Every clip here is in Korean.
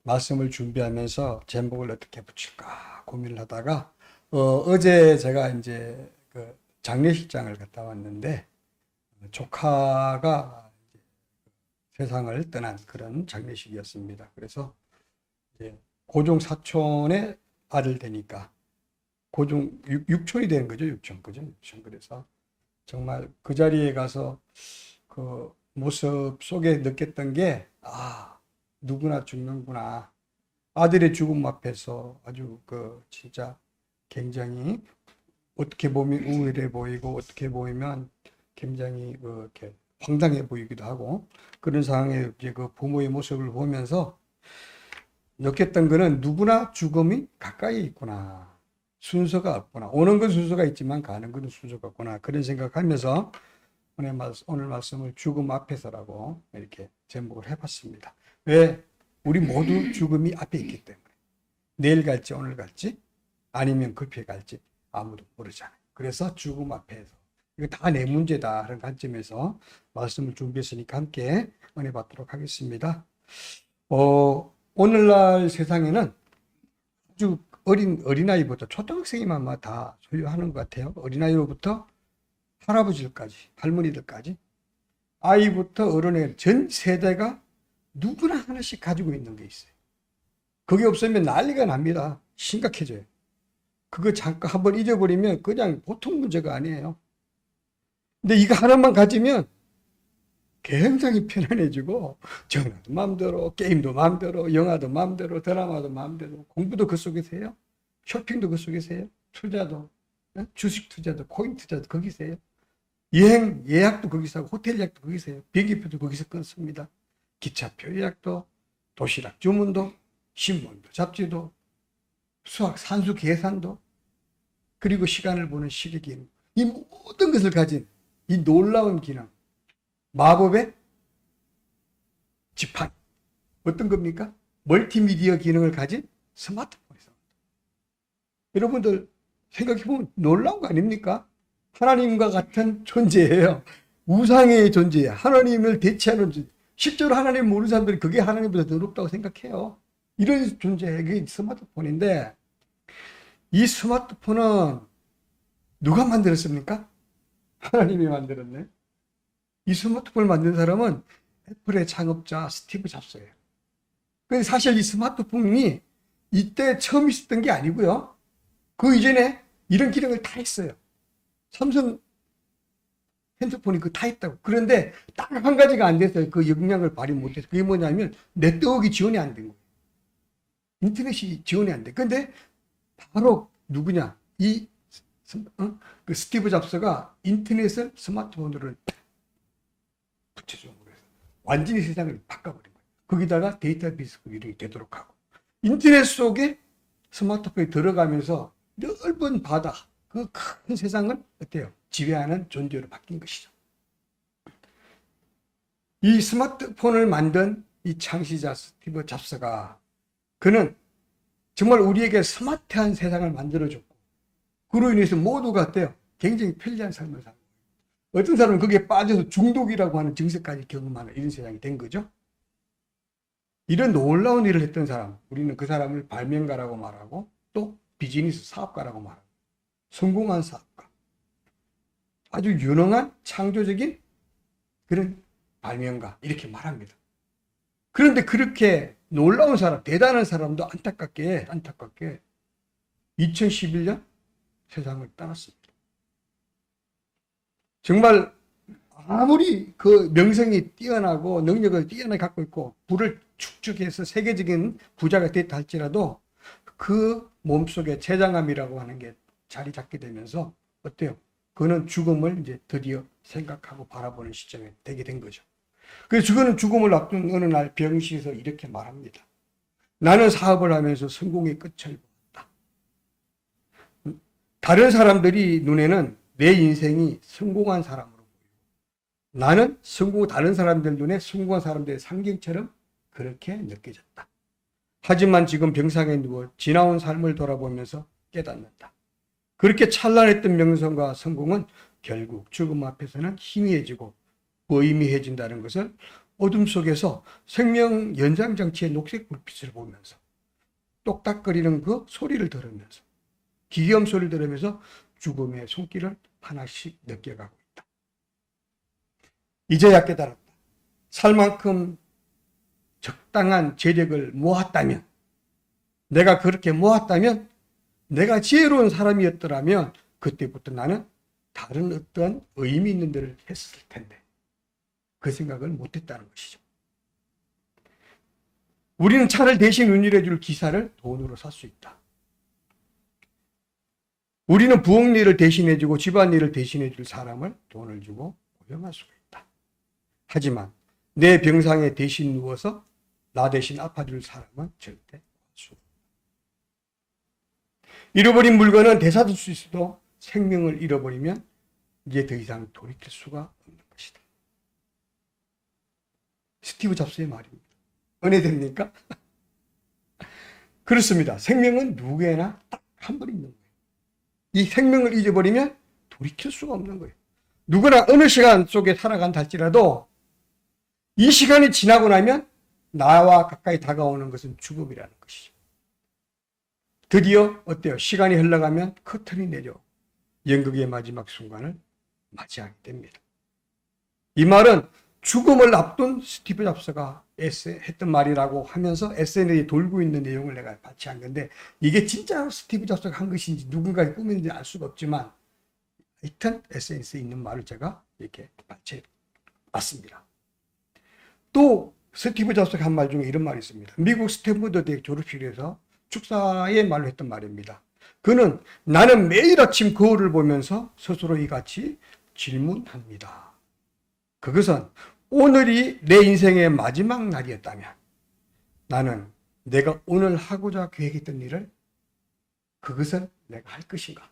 말씀을 준비하면서 제목을 어떻게 붙일까 고민을 하다가 어제 제가 이제 그 장례식장을 갔다 왔는데 조카가 세상을 떠난 그런 장례식이었습니다. 그래서 이제 고종 사촌의 아들 되니까 고종 육촌이 되는 거죠. 육촌 그죠? 육촌. 그래서 정말 그 자리에 가서 그 모습 속에 느꼈던 게 누구나 죽는구나. 아들의 죽음 앞에서 아주 그 진짜 굉장히 어떻게 보면 우울해 보이고 어떻게 보이면 굉장히 그 이렇게 황당해 보이기도 하고 그런 상황에 이제 그 부모의 모습을 보면서 느꼈던 거는 누구나 죽음이 가까이 있구나. 순서가 없구나. 오는 건 순서가 있지만 가는 건 순서가 없구나. 그런 생각하면서 오늘 말씀을 죽음 앞에서라고 이렇게 제목을 해봤습니다. 왜? 우리 모두 죽음이 앞에 있기 때문에. 내일 갈지 오늘 갈지 아니면 급히 갈지 아무도 모르잖아요. 그래서 죽음 앞에서 이거 다 내 문제다 하는 관점에서 말씀을 준비했으니까 함께 은혜 받도록 하겠습니다. 오늘날 세상에는 아주 어린아이부터 초등학생이만 다 소유하는 것 같아요. 어린아이로부터 할아버지들까지, 할머니들까지, 아이부터 어른의 전 세대가 누구나 하나씩 가지고 있는 게 있어요. 그게 없으면 난리가 납니다. 심각해져요. 그거 잠깐 한번 잊어버리면 그냥 보통 문제가 아니에요. 근데 이거 하나만 가지면 굉장히 편안해지고 전화도 마음대로, 게임도 마음대로, 영화도 마음대로, 드라마도 마음대로, 공부도 그 속에서 해요. 쇼핑도 그 속에서 해요. 투자도, 주식 투자도, 코인 투자도 거기서 해요. 여행 예약도 거기서 하고 호텔 예약도 거기서 해요. 비행기표도 거기서 끊습니다. 기차표 예약도, 도시락 주문도, 신문도, 잡지도, 수학, 산수 계산도, 그리고 시간을 보는 시계기능. 이 모든 것을 가진 이 놀라운 기능. 마법의 지판. 어떤 겁니까? 멀티미디어 기능을 가진 스마트폰에서. 여러분들 생각해보면 놀라운 거 아닙니까? 하나님과 같은 존재예요. 우상의 존재예요. 하나님을 대체하는 존재. 실제로 하나님 모르는 사람들이 그게 하나님보다 더 높다고 생각해요. 이런 존재예요. 그게 스마트폰인데 이 스마트폰은 누가 만들었습니까? 하나님이 만들었네. 이 스마트폰을 만든 사람은 애플의 창업자 스티브 잡스예요. 근데 사실 이 스마트폰이 이때 처음 있었던 게 아니고요. 그 이전에 이런 기능을 다 했어요. 삼성 핸드폰이 그 다 했다고. 그런데 딱 한 가지가 안 됐어요. 그 역량을 발휘 못해서. 그게 뭐냐면 네트워크 지원이 안 된 거예요. 인터넷이 지원이 안 돼. 근데 바로 누구냐? 그 스티브 잡스가 인터넷을 스마트폰으로 붙여준 거예요. 완전히 세상을 바꿔버린 거예요. 거기다가 데이터베이스 이름이 되도록 하고. 인터넷 속에 스마트폰이 들어가면서 넓은 바다, 그 큰 세상을 어때요? 지배하는 존재로 바뀐 것이죠. 이 스마트폰을 만든 이 창시자 스티브 잡스가 그는 정말 우리에게 스마트한 세상을 만들어줬고 그로 인해서 모두가 어때요? 굉장히 편리한 삶을 살고 어떤 사람은 거기에 빠져서 중독이라고 하는 증세까지 경험하는 이런 세상이 된 거죠. 이런 놀라운 일을 했던 사람, 우리는 그 사람을 발명가라고 말하고 또 비즈니스 사업가라고 말하고 성공한 사업가, 아주 유능한 창조적인 그런 발명가 이렇게 말합니다. 그런데 그렇게 놀라운 사람, 대단한 사람도 안타깝게 2011년 세상을 떠났습니다. 정말 아무리 그 명성이 뛰어나고 능력을 뛰어나게 갖고 있고 부를 축적해서 세계적인 부자가 됐다 할지라도 그 몸속에 췌장암이라고 하는 게 자리 잡게 되면서 어때요? 그는 죽음을 이제 드디어 생각하고 바라보는 시점에 되게 된 거죠. 그래서 그는 죽음을 앞둔 어느 날 병실에서 이렇게 말합니다. 나는 사업을 하면서 성공의 끝을 보았다. 다른 사람들이 눈에는 내 인생이 성공한 사람으로 보이고 나는 다른 사람들 눈에 성공한 사람들의 상징처럼 그렇게 느껴졌다. 하지만 지금 병상에 누워 지나온 삶을 돌아보면서 깨닫는다. 그렇게 찬란했던 명성과 성공은 결국 죽음 앞에서는 희미해지고 무의미해진다는 것을 어둠 속에서 생명 연장장치의 녹색 불빛을 보면서 똑딱거리는 그 소리를 들으면서 기계음 소리를 들으면서 죽음의 손길을 하나씩 느껴가고 있다. 이제야 깨달았다. 살 만큼 적당한 재력을 모았다면, 내가 그렇게 모았다면, 내가 지혜로운 사람이었더라면 그때부터 나는 다른 어떤 의미 있는 일을 했을 텐데 그 생각을 못했다는 것이죠. 우리는 차를 대신 운율해 줄 기사를 돈으로 살 수 있다. 우리는 부엌 일을 대신해 주고 집안일을 대신해 줄 사람을 돈을 주고 고용할 수가 있다. 하지만 내 병상에 대신 누워서 나 대신 아파줄 사람은 절대 없어. 잃어버린 물건은 되찾을 수 있어도 생명을 잃어버리면 이제 더 이상 돌이킬 수가 없는 것이다. 스티브 잡스의 말입니다. 은혜됩니까? 그렇습니다. 생명은 누구에나 딱 한 번 있는 거예요. 이 생명을 잊어버리면 돌이킬 수가 없는 거예요. 누구나 어느 시간 속에 살아간다 할지라도 이 시간이 지나고 나면 나와 가까이 다가오는 것은 죽음이라는 것이죠. 드디어 어때요? 시간이 흘러가면 커튼이 내려 연극의 마지막 순간을 맞이하게 됩니다. 이 말은 죽음을 앞둔 스티브 잡스가 했던 말이라고 하면서 SNS에 돌고 있는 내용을 내가 발췌한 건데, 이게 진짜 스티브 잡스가 한 것인지 누군가의 꿈인지 알 수가 없지만 하여튼 SNS에 있는 말을 제가 이렇게 발췌해봤습니다. 또 스티브 잡스가 한 말 중에 이런 말이 있습니다. 미국 스탠퍼드 대학 졸업식에서 축사의 말로 했던 말입니다. 그는 나는 매일 아침 거울을 보면서 스스로 이같이 질문합니다. 그것은 오늘이 내 인생의 마지막 날이었다면 나는 내가 오늘 하고자 계획했던 일을 그것은 내가 할 것인가?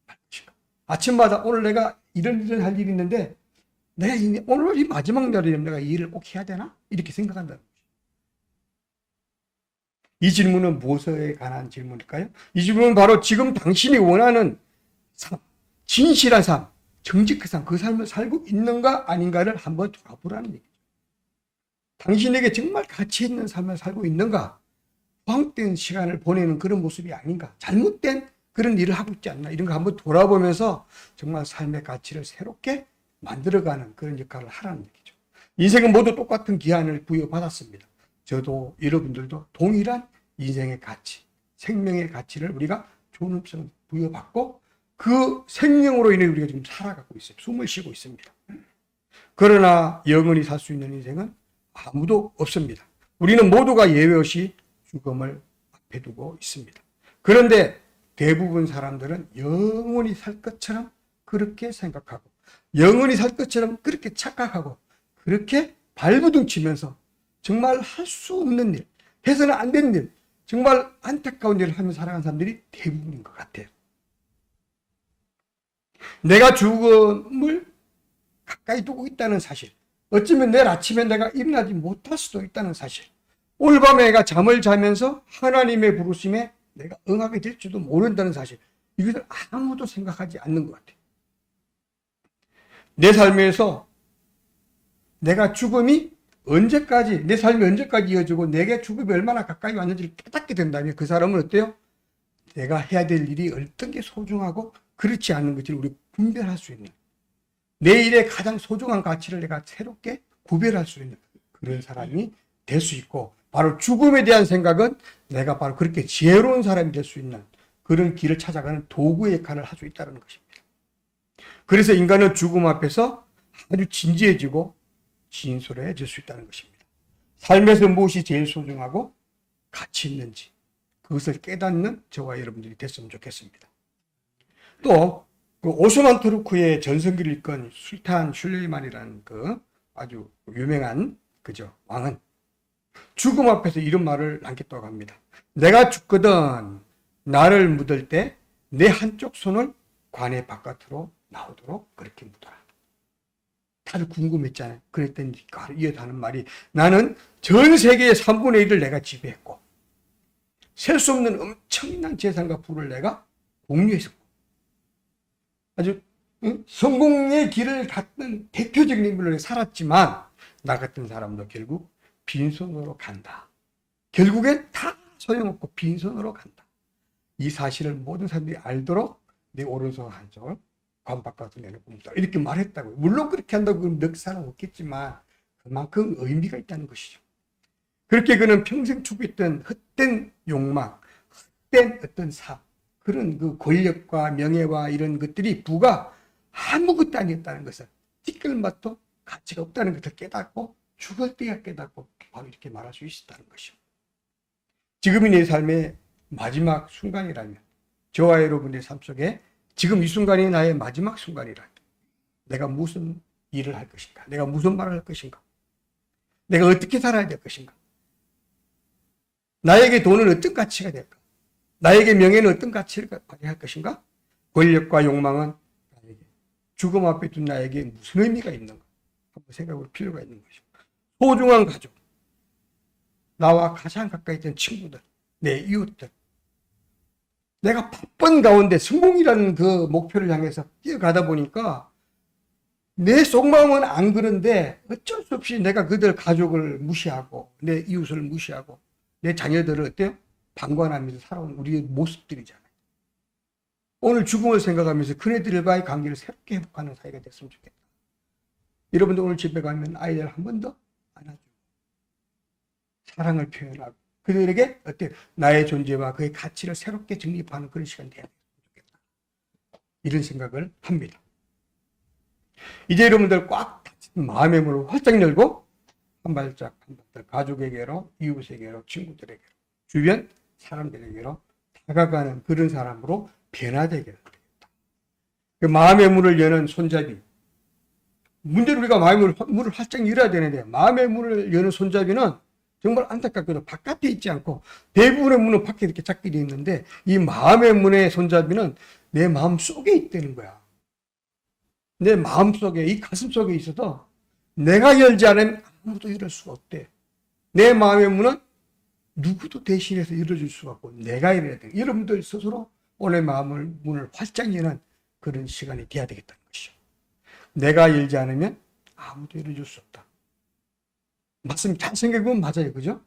할 것인가? 아침마다 오늘 내가 이런 일을 할 일이 있는데 내가 오늘이 마지막 날이면 내가 이 일을 꼭 해야 되나? 이렇게 생각한다는 거죠. 이 질문은 무엇에 관한 질문일까요? 이 질문은 바로 지금 당신이 원하는 삶, 진실한 삶, 정직한 삶, 그 삶을 살고 있는가 아닌가를 한번 돌아보라는 얘기죠. 당신에게 정말 가치 있는 삶을 살고 있는가? 허황된 시간을 보내는 그런 모습이 아닌가? 잘못된 그런 일을 하고 있지 않나? 이런 거 한번 돌아보면서 정말 삶의 가치를 새롭게 만들어가는 그런 역할을 하라는 얘기죠. 인생은 모두 똑같은 기한을 부여받았습니다. 저도 여러분들도 동일한 인생의 가치, 생명의 가치를 우리가 존엄성을 부여받고 그 생명으로 인해 우리가 지금 살아가고 있어요. 숨을 쉬고 있습니다. 그러나 영원히 살 수 있는 인생은 아무도 없습니다. 우리는 모두가 예외 없이 죽음을 앞에 두고 있습니다. 그런데 대부분 사람들은 영원히 살 것처럼 그렇게 생각하고 영원히 살 것처럼 그렇게 착각하고 그렇게 발부둥 치면서 정말 할 수 없는 일, 해서는 안 되는 일, 정말 안타까운 일을 하며 살아가는 사람들이 대부분인 것 같아요. 내가 죽음을 가까이 두고 있다는 사실, 어쩌면 내일 아침에 내가 일어나지 못할 수도 있다는 사실, 오늘 밤에 내가 잠을 자면서 하나님의 부르심에 내가 응하게 될지도 모른다는 사실, 이것을 아무도 생각하지 않는 것 같아요. 내 삶에서 내가 죽음이 언제까지, 내 삶이 언제까지 이어지고 내게 죽음이 얼마나 가까이 왔는지를 깨닫게 된다면 그 사람은 어때요? 내가 해야 될 일이 어떤 게 소중하고 그렇지 않은 것을 우리 분별할 수 있는, 내일의 가장 소중한 가치를 내가 새롭게 구별할 수 있는 그런 사람이 될 수 있고, 바로 죽음에 대한 생각은 내가 바로 그렇게 지혜로운 사람이 될 수 있는 그런 길을 찾아가는 도구의 역할을 할 수 있다는 것입니다. 그래서 인간은 죽음 앞에서 아주 진지해지고 진솔해질 수 있다는 것입니다. 삶에서 무엇이 제일 소중하고 가치 있는지 그것을 깨닫는 저와 여러분들이 됐으면 좋겠습니다. 또 그 오스만 투르크의 전성기를 이끈 술탄 슐레이만이라는 그 아주 유명한 그죠 왕은 죽음 앞에서 이런 말을 남겼다고 합니다. 내가 죽거든 나를 묻을 때 내 한쪽 손을 관의 바깥으로 나오도록 그렇게 묻어라. 다들 궁금했잖아요. 그랬더니 이어서 하는 말이, 나는 전 세계의 3분의 1을 내가 지배했고 셀 수 없는 엄청난 재산과 부를 내가 공유했었고 아주 성공의 길을 갔던 대표적인 인물로 살았지만 나 같은 사람도 결국 빈손으로 간다. 결국엔 다 소용없고 빈손으로 간다. 이 사실을 모든 사람들이 알도록 내 오른손 한쪽을 관 바깥으로 내놓고 이렇게 말했다고요. 물론 그렇게 한다고 넉사는 없겠지만 그만큼 의미가 있다는 것이죠. 그렇게 그는 평생 추구했던 헛된 욕망, 헛된 어떤 삶, 그런 그 권력과 명예와 이런 것들이 부가 아무것도 아니었다는 것을 티끌맛도 가치가 없다는 것을 깨닫고 죽을 때야 깨닫고 바로 이렇게 말할 수 있었다는 것이죠. 지금이 내 삶의 마지막 순간이라면 저와 여러분의 삶 속에 지금 이 순간이 나의 마지막 순간이라면 내가 무슨 일을 할 것인가? 내가 무슨 말을 할 것인가? 내가 어떻게 살아야 될 것인가? 나에게 돈은 어떤 가치가 될까? 나에게 명예는 어떤 가치를 가져야 할 것인가? 권력과 욕망은 나에게, 죽음 앞에 둔 나에게 무슨 의미가 있는가? 한번 생각해 볼 필요가 있는 것이죠. 소중한 가족, 나와 가장 가까이 있던 친구들, 내 이웃들, 내가 바쁜 가운데 성공이라는 그 목표를 향해서 뛰어가다 보니까 내 속마음은 안 그런데 어쩔 수 없이 내가 그들 가족을 무시하고 내 이웃을 무시하고 내 자녀들을 어때요? 방관하면서 살아온 우리의 모습들이잖아요. 오늘 죽음을 생각하면서 그네들과의 관계를 새롭게 회복하는 사이가 됐으면 좋겠다. 여러분들 오늘 집에 가면 아이들 한 번 더 안아주고 사랑을 표현하고 그들에게 어때요? 나의 존재와 그의 가치를 새롭게 정립하는 그런 시간이 되어야 좋겠다. 이런 생각을 합니다. 이제 여러분들 꽉 닫힌 마음의 문을 활짝 열고 한 발짝 한 발짝 가족에게로, 이웃에게로, 친구들에게로, 주변 사람들에게로 다가가는 그런 사람으로 변화되게 되겠다. 그 마음의 문을 여는 손잡이. 문제는 우리가 마음의 문을 활짝 열어야 되는데 마음의 문을 여는 손잡이는 정말 안타깝게도 바깥에 있지 않고 대부분의 문은 밖에 이렇게 잡게 되어 있는데 이 마음의 문의 손잡이는 내 마음 속에 있다는 거야. 내 마음 속에, 이 가슴 속에 있어서 내가 열지 않으면 아무도 열을 수가 없대. 내 마음의 문은 누구도 대신해서 열어줄 수가 없고 내가 열어야 돼. 여러분들 스스로 오늘 마음의 문을 활짝 여는 그런 시간이 돼야 되겠다는 것이죠. 내가 열지 않으면 아무도 열어줄 수 없다. 맞습니다. 잘 생각해보면 맞아요. 그죠?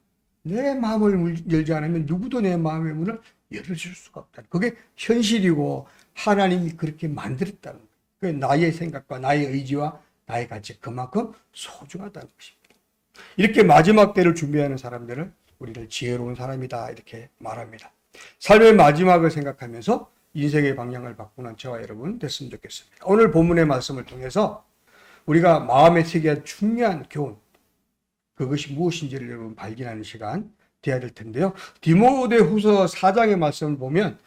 내 마음을 열지 않으면 누구도 내 마음의 문을 열어줄 수가 없다. 그게 현실이고 하나님이 그렇게 만들었다는 거예요. 그게 나의 생각과 나의 의지와 나의 가치 그만큼 소중하다는 것입니다. 이렇게 마지막 때를 준비하는 사람들은 우리를 지혜로운 사람이다 이렇게 말합니다. 삶의 마지막을 생각하면서 인생의 방향을 바꾸는 저와 여러분 됐으면 좋겠습니다. 오늘 본문의 말씀을 통해서 우리가 마음에 새겨야 중요한 교훈 그것이 무엇인지를 여러분 발견하는 시간 되어야 될 텐데요. 디모데후서 4장의 말씀을 보면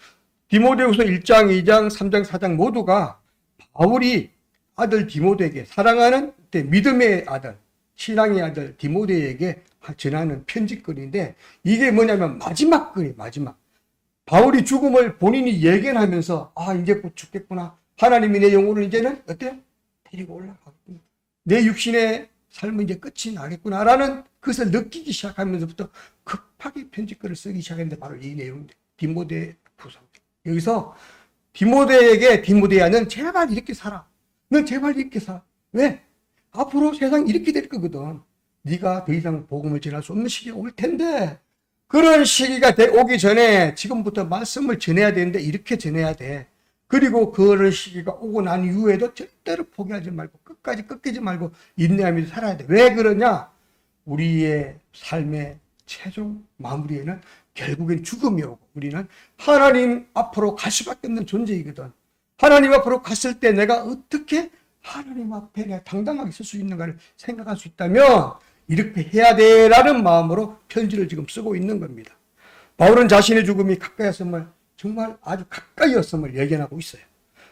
디모데후서 1장, 2장, 3장, 4장 모두가 바울이 아들 디모데에게 사랑하는 믿음의 아들, 신앙의 아들 디모데에게 전하는 편지글인데 이게 뭐냐면 마지막 글이에요. 마지막. 바울이 죽음을 본인이 예견하면서 이제 곧 죽겠구나. 하나님이 내 영혼을 이제는 어때요? 데리고 올라가겠구나. 내 육신의 삶은 이제 끝이 나겠구나라는 그것을 느끼기 시작하면서부터 급하게 편지글을 쓰기 시작했는데 바로 이 내용입니다. 디모데 후서입니다. 여기서 디모데에게 디모데야 넌 제발 이렇게 살아. 넌 제발 이렇게 살아. 왜? 앞으로 세상 이렇게 될 거거든. 네가 더 이상 복음을 전할 수 없는 시기가 올 텐데 그런 시기가 오기 전에 지금부터 말씀을 전해야 되는데 이렇게 전해야 돼. 그리고 그런 시기가 오고 난 이후에도 절대로 포기하지 말고 끝까지 꺾이지 말고 인내하면서 살아야 돼. 왜 그러냐? 우리의 삶의 최종 마무리에는 결국엔 죽음이 오고 우리는 하나님 앞으로 갈 수밖에 없는 존재이거든. 하나님 앞으로 갔을 때 내가 어떻게 하나님 앞에 내가 당당하게 설 수 있는가를 생각할 수 있다면 이렇게 해야 돼라는 마음으로 편지를 지금 쓰고 있는 겁니다. 바울은 자신의 죽음이 가까이였음을 정말 아주 가까이였음을 예견하고 있어요.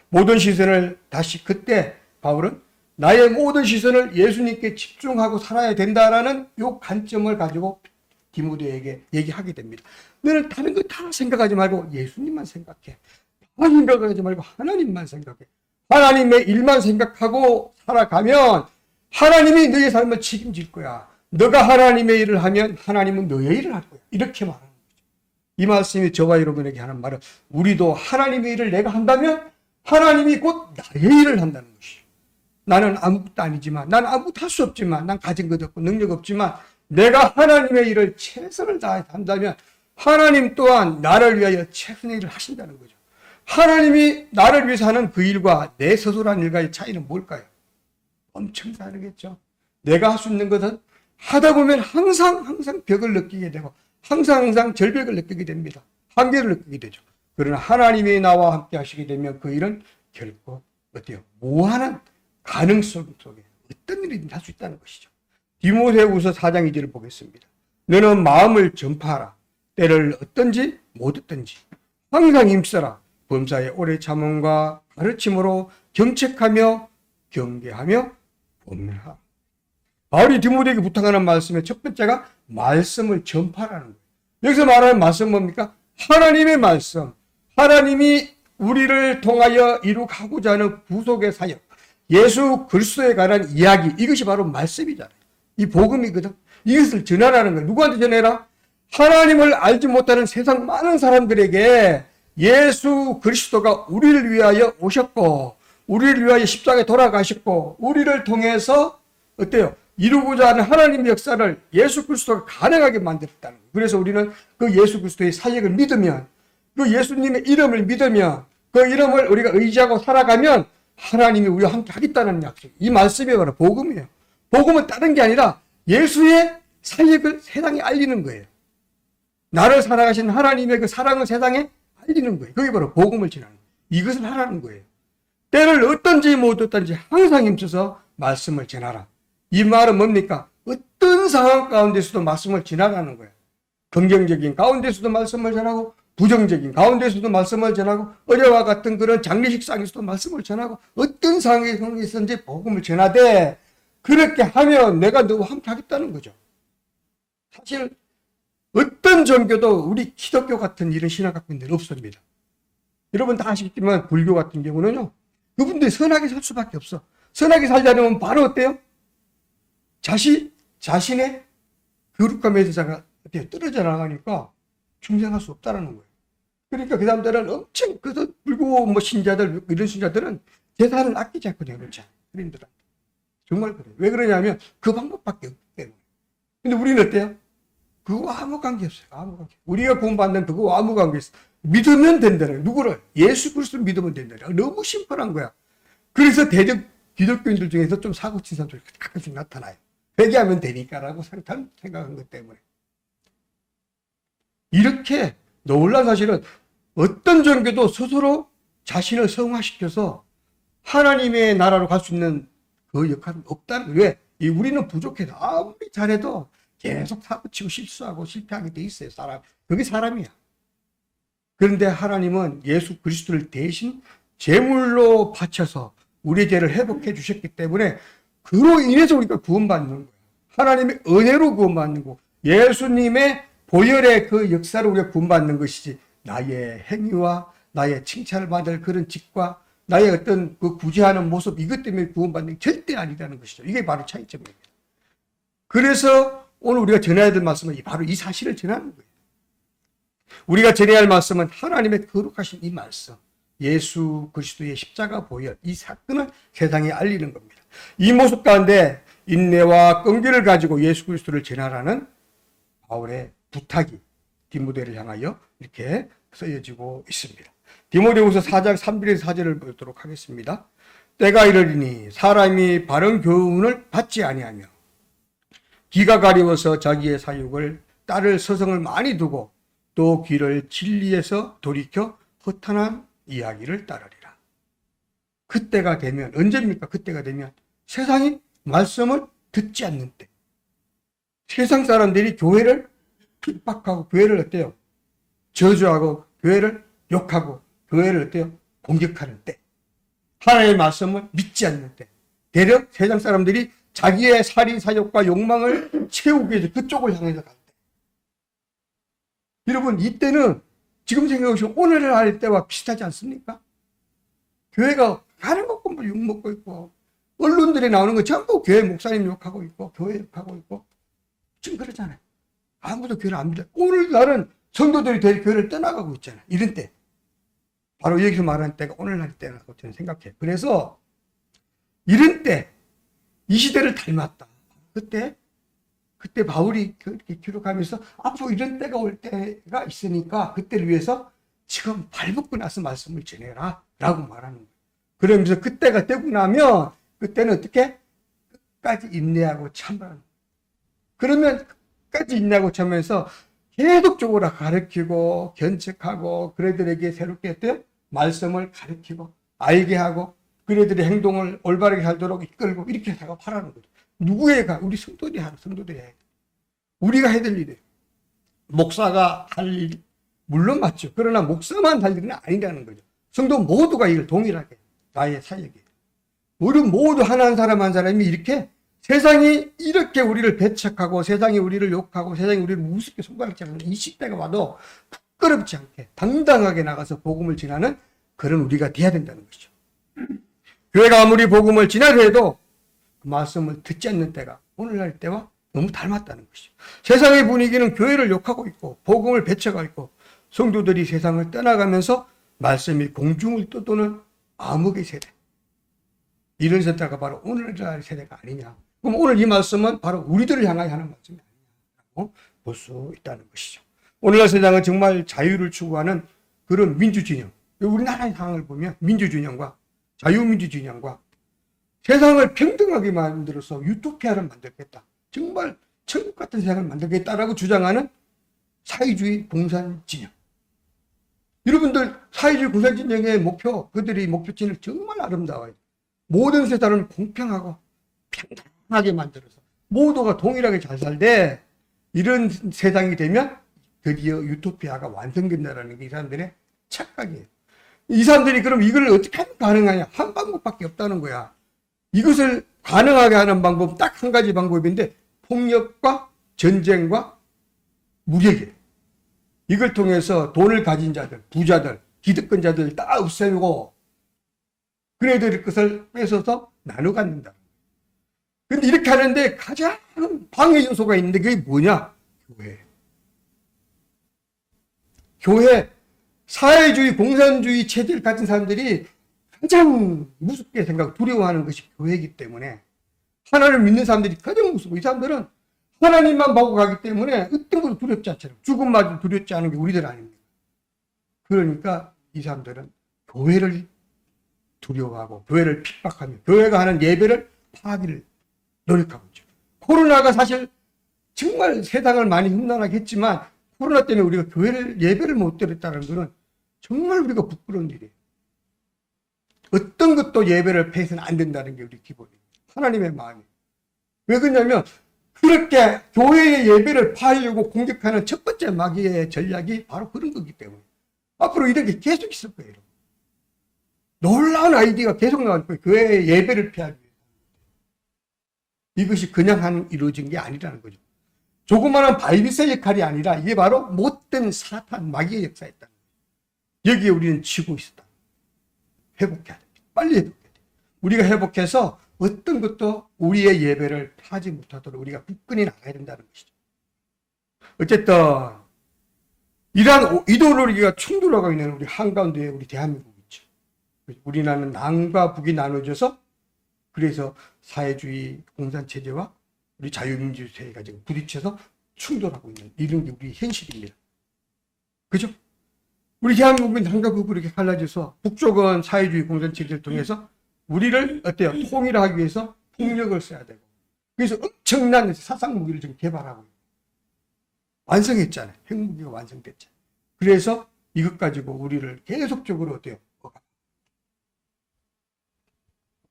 모든 시선을 다시 그때 바울은 나의 모든 시선을 예수님께 집중하고 살아야 된다라는 이 관점을 가지고 디모데에게 얘기하게 됩니다. 너는 다른 거 다 생각하지 말고 예수님만 생각해. 다른 생각하지 말고 하나님만 생각해. 하나님의 일만 생각하고 살아가면 하나님이 너의 삶을 책임질 거야. 너가 하나님의 일을 하면 하나님은 너의 일을 할 거야. 이렇게 말하는 거죠. 이 말씀이 저와 여러분에게 하는 말은 우리도 하나님의 일을 내가 한다면 하나님이 곧 나의 일을 한다는 것이죠. 나는 아무것도 아니지만, 난 아무것도 할 수 없지만, 난 가진 것 없고 능력 없지만 내가 하나님의 일을 최선을 다해 한다면 하나님 또한 나를 위하여 최선의 일을 하신다는 거죠. 하나님이 나를 위해서 하는 그 일과 내 스스로 하는 일과의 차이는 뭘까요? 엄청 다르겠죠. 내가 할 수 있는 것은 하다 보면 항상 벽을 느끼게 되고 항상 절벽을 느끼게 됩니다. 한계를 느끼게 되죠. 그러나 하나님이 나와 함께 하시게 되면 그 일은 결코 어때요? 무한한 가능성 속에 어떤 일이든 할 수 있다는 것이죠. 디모데후서 4장 2절을 보겠습니다. 너는 마음을 전파하라. 때를 어떤지 못 어떤지 항상 힘써라. 범사의 오래 참음과 가르침으로 경책하며 경계하며 범하라. 바울이 디모데에게 부탁하는 말씀의 첫 번째가 말씀을 전파라는 거예요. 여기서 말하는 말씀은 뭡니까? 하나님의 말씀. 하나님이 우리를 통하여 이룩하고자 하는 구속의 사역. 예수 그리스도에 관한 이야기. 이것이 바로 말씀이잖아요. 이 복음이거든. 이것을 전하라는 거예요. 누구한테 전해라? 하나님을 알지 못하는 세상 많은 사람들에게 예수 그리스도가 우리를 위하여 오셨고 우리를 위하여 십자가에 돌아가셨고 우리를 통해서 어때요? 이루고자 하는 하나님의 역사를 예수 그리스도가 가능하게 만들었다는 거예요. 그래서 우리는 그 예수 그리스도의 사역을 믿으면 그 예수님의 이름을 믿으면 그 이름을 우리가 의지하고 살아가면 하나님이 우리와 함께 하겠다는 약속. 이 말씀이 바로 복음이에요. 복음은 다른 게 아니라 예수의 사역을 세상에 알리는 거예요. 나를 사랑하신 하나님의 그 사랑을 세상에 알리는 거예요. 그게 바로 복음을 전하는 거예요. 이것을 하라는 거예요. 때를 어떤지 못 어떤지 항상 힘써서 말씀을 전하라. 이 말은 뭡니까? 어떤 상황 가운데서도 말씀을 전하라는 거예요. 긍정적인 가운데서도 말씀을 전하고 부정적인 가운데서도 말씀을 전하고 어제와 같은 그런 장례식상에서도 말씀을 전하고 어떤 상황에서든지 복음을 전하되 그렇게 하면 내가 너와 함께 하겠다는 거죠. 사실 어떤 종교도 우리 기독교 같은 이런 신앙 갖고 있는 데는 없습니다. 여러분 다 아시겠지만 불교 같은 경우는요. 그분들이 선하게 살 수밖에 없어. 선하게 살자면 바로 어때요? 자신의 거룩함에서 떨어져 나가니까 중생할 수 없다는 거예요. 그러니까 그 사람들은 엄청 불교 신자들 이런 신자들은 재산을 아끼지 않고 내놓지 않아요. 그림들한테. 정말 그래요. 왜 그러냐면 그 방법밖에 없기 때문에. 근데 우리는 어때요? 그거와 아무 관계 없어요. 아무 관계. 우리가 구원받는 그거와 아무 관계 없어요. 믿으면 된다는 누구를? 예수 그리스도를 믿으면 된다는 너무 심플한 거야. 그래서 대적 기독교인들 중에서 좀 사고 친 사람들이 가끔씩 나타나요. 회개하면 되니까라고 생각한 것 때문에. 이렇게 놀라운 사실은 어떤 종교도 스스로 자신을 성화시켜서 하나님의 나라로 갈 수 있는 그 역할은 없다는 거예요. 왜? 우리는 부족해서 아무리 잘해도 계속 사고치고 실수하고 실패하게 돼 있어요. 그게 사람이야. 그런데 하나님은 예수 그리스도를 대신 제물로 바쳐서 우리의 죄를 회복해 주셨기 때문에 그로 인해서 우리가 구원받는 거예요. 하나님의 은혜로 구원받는 거. 예수님의 보혈의 그 역사로 우리가 구원받는 것이지 나의 행위와 나의 칭찬을 받을 그런 직과 나의 어떤 그 구제하는 모습 이것 때문에 구원받는 게 절대 아니라는 것이죠. 이게 바로 차이점입니다. 그래서 오늘 우리가 전해야 될 말씀은 바로 이 사실을 전하는 거예요. 우리가 전해야 할 말씀은 하나님의 거룩하신 이 말씀, 예수 그리스도의 십자가 보혈, 이 사건을 세상에 알리는 겁니다. 이 모습 가운데 인내와 끈기를 가지고 예수 그리스도를 전하라는 바울의 부탁이 디모데를 향하여 이렇게 쓰여지고 있습니다. 디모데후서 4장 3절에서 4절을 보도록 하겠습니다. 때가 이르리니 사람이 바른 교훈을 받지 아니하며 귀가 가려워서 자기의 사육을 따를 서성을 많이 두고 또 귀를 진리에서 돌이켜 허탄한 이야기를 따르리라. 그때가 되면 언제입니까? 그때가 되면 세상이 말씀을 듣지 않는 때. 세상 사람들이 교회를 핍박하고 교회를 어때요? 저주하고 교회를 욕하고 교회를 어때요? 공격하는 때. 하나님의 말씀을 믿지 않는 때. 대략 세상 사람들이 자기의 살인 사욕과 욕망을 채우기 위해서 그쪽을 향해서 갈 때. 여러분 이때는 지금 생각해보시면 오늘을 할 때와 비슷하지 않습니까? 교회가 가는 것고 뭐 욕먹고 있고 언론들에 나오는 거 전부 교회 목사님 욕하고 있고 교회 욕하고 있고 지금 그러잖아요. 아무도 교회를 안 믿어요. 오늘날은 성도들이 교회를 떠나가고 있잖아요. 이런 때. 바로 여기서 말하는 때가 오늘날 때라고 저는 생각해요. 그래서 이런 때, 이 시대를 닮았다. 그때 바울이 그렇게 기록하면서 앞으로 이런 때가 올 때가 있으니까 그때를 위해서 지금 발벗고 나서 말씀을 전해라 라고 말하는 거예요. 그러면서 그때가 되고 나면 그때는 어떻게? 끝까지 인내하고 참으라는 거예요. 그러면 끝까지 인내하고 참으면서 계속적으로 가르치고 견책하고 그들에게 새롭게 어때요? 말씀을 가르치고 알게 하고 그들의 행동을 올바르게 살도록 이끌고 이렇게 작업하라는 거죠. 누구에가? 우리 성도들이 하는 성도들이 해야 돼. 우리가 해야 될 일이에요. 목사가 할 일, 물론 맞죠. 그러나 목사만 할 일은 아니라는 거죠. 성도 모두가 이걸 동일하게 나의 사역이에요. 우리 모두 한 사람 한 사람이 이렇게 세상이 이렇게 우리를 배척하고 세상이 우리를 욕하고 세상이 우리를 우습게 손가락질 하는 이 시대가 와도 부끄럽지 않게 당당하게 나가서 복음을 전하는 그런 우리가 돼야 된다는 것이죠. 교회가 아무리 복음을 전하려 해도 그 말씀을 듣지 않는 때가 오늘날 때와 너무 닮았다는 것이죠. 세상의 분위기는 교회를 욕하고 있고 복음을 배척하고 있고 성도들이 세상을 떠나가면서 말씀이 공중을 떠도는 암흑의 세대. 이런 세대가 바로 오늘날 세대가 아니냐. 그럼 오늘 이 말씀은 바로 우리들을 향하여 하는 말씀이 아니냐고 볼 수 있다는 것이죠. 오늘날 세상은 정말 자유를 추구하는 그런 민주진영. 우리나라의 상황을 보면 민주진영과 자유민주진영과 세상을 평등하게 만들어서 유토피아를 만들겠다. 정말 천국 같은 세상을 만들겠다라고 주장하는 사회주의 공산진영. 여러분들 사회주의 공산진영의 목표, 그들의 목표치는 정말 아름다워요. 모든 세상을 공평하고 평등하게 만들어서 모두가 동일하게 잘 살되 이런 세상이 되면 드디어 유토피아가 완성된다는 게 이 사람들의 착각이에요. 이 사람들이 그럼 이걸 어떻게 하면 가능하냐? 한 방법밖에 없다는 거야. 이것을 가능하게 하는 방법 딱 한 가지 방법인데 폭력과 전쟁과 무력이에요. 이걸 통해서 돈을 가진 자들, 부자들, 기득권자들 다 없애고 그네들의 것을 뺏어서 나눠 갖는다. 근데 이렇게 하는데 가장 방해 요소가 있는데 그게 뭐냐? 교회, 사회주의, 공산주의 체제를 가진 사람들이 가장 무섭게 생각, 두려워하는 것이 교회이기 때문에 하나님을 믿는 사람들이 가장 무섭고 이 사람들은 하나님만 보고 가기 때문에 어떤 것도 두렵지 않잖아요. 죽음마저 두렵지 않은 게 우리들 아닙니까? 그러니까 이 사람들은 교회를 두려워하고 교회를 핍박하며 교회가 하는 예배를 파하기를 노력하고 있죠. 코로나가 사실 정말 세상을 많이 hum난하게 했지만 코로나 때문에 우리가 교회를 예배를 못 드렸다는 것은 정말 우리가 부끄러운 일이에요. 어떤 것도 예배를 패해서는 안 된다는 게 우리 기본이에요. 하나님의 마음이에요. 왜 그러냐면 그렇게 교회의 예배를 파하려고 공격하는 첫 번째 마귀의 전략이 바로 그런 거기 때문에 앞으로 이런 게 계속 있을 거예요. 여러분. 놀라운 아이디어가 계속 나올 거예요. 교회의 예배를 피하기 위해서. 이것이 그냥 이루어진 게 아니라는 거죠. 조그마한 바이비스의 역할이 아니라 이게 바로 못된 사탄 마귀의 역사였다는 거예요. 여기에 우리는 지고 있었다. 회복해야 됩니다. 빨리 회복해야 돼요. 우리가 회복해서 어떤 것도 우리의 예배를 하지 못하도록 우리가 굳건히 나가야 된다는 것이죠. 어쨌든 이러한 이데올로기가 충돌하고 있는 우리 한가운데에 우리 대한민국이 있죠. 우리나라는 남과 북이 나눠져서 그래서 사회주의 공산체제와 우리 자유민주주의가 지금 부딪혀서 충돌하고 있는 이런 게 우리 현실입니다. 그죠? 우리 대한민국은 남과 북으로 이렇게 갈라져서 북쪽은 사회주의 공산체제를 통해서 우리를 어때요? 통일하기 위해서 폭력을 써야 되고 그래서 엄청난 사상 무기를 지금 개발하고 있고 완성했잖아요. 핵무기가 완성됐잖아요. 그래서 이것 가지고 우리를 계속적으로 어때요?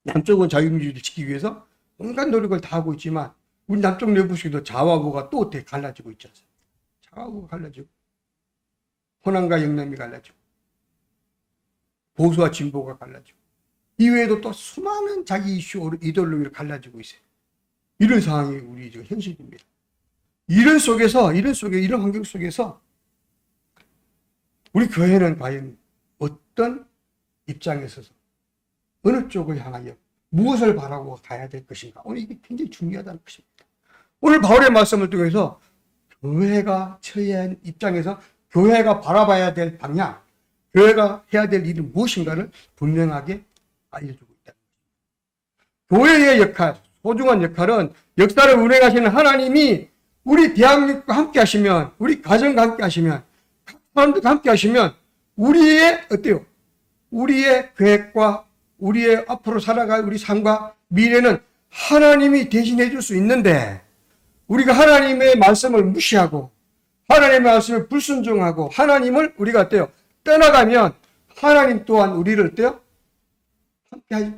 남쪽은 자유민주주의를 지키기 위해서 온갖 노력을 다 하고 있지만 우리 남쪽 내부식도 좌와우가 또 어떻게 갈라지고 있지 않습니까? 좌우가 갈라지고 호남과 영남이 갈라지고 보수와 진보가 갈라지고 이외에도 또 수많은 자기 이슈 이데올로기로 갈라지고 있어요. 이런 상황이 우리 지금 현실입니다. 이런 환경 속에서 우리 교회는 과연 어떤 입장에 서서 어느 쪽을 향하여 무엇을 바라고 가야 될 것인가? 오늘 이게 굉장히 중요하다는 것입니다. 오늘 바울의 말씀을 통해서 교회가 처해야 하는 입장에서 교회가 바라봐야 될 방향, 교회가 해야 될 일은 무엇인가를 분명하게 알려주고 있다. 교회의 역할, 소중한 역할은 역사를 운행하시는 하나님이 우리 대한민국과 함께 하시면, 우리 가정과 함께 하시면, 각 사람들과 함께 하시면 우리의 어때요? 우리의 계획과 우리의 앞으로 살아갈 우리 삶과 미래는 하나님이 대신해 줄 수 있는데, 우리가 하나님의 말씀을 무시하고 하나님의 말씀을 불순종하고 하나님을 우리가 어때요? 떠나가면 하나님 또한 우리를 어때요? 함께 하지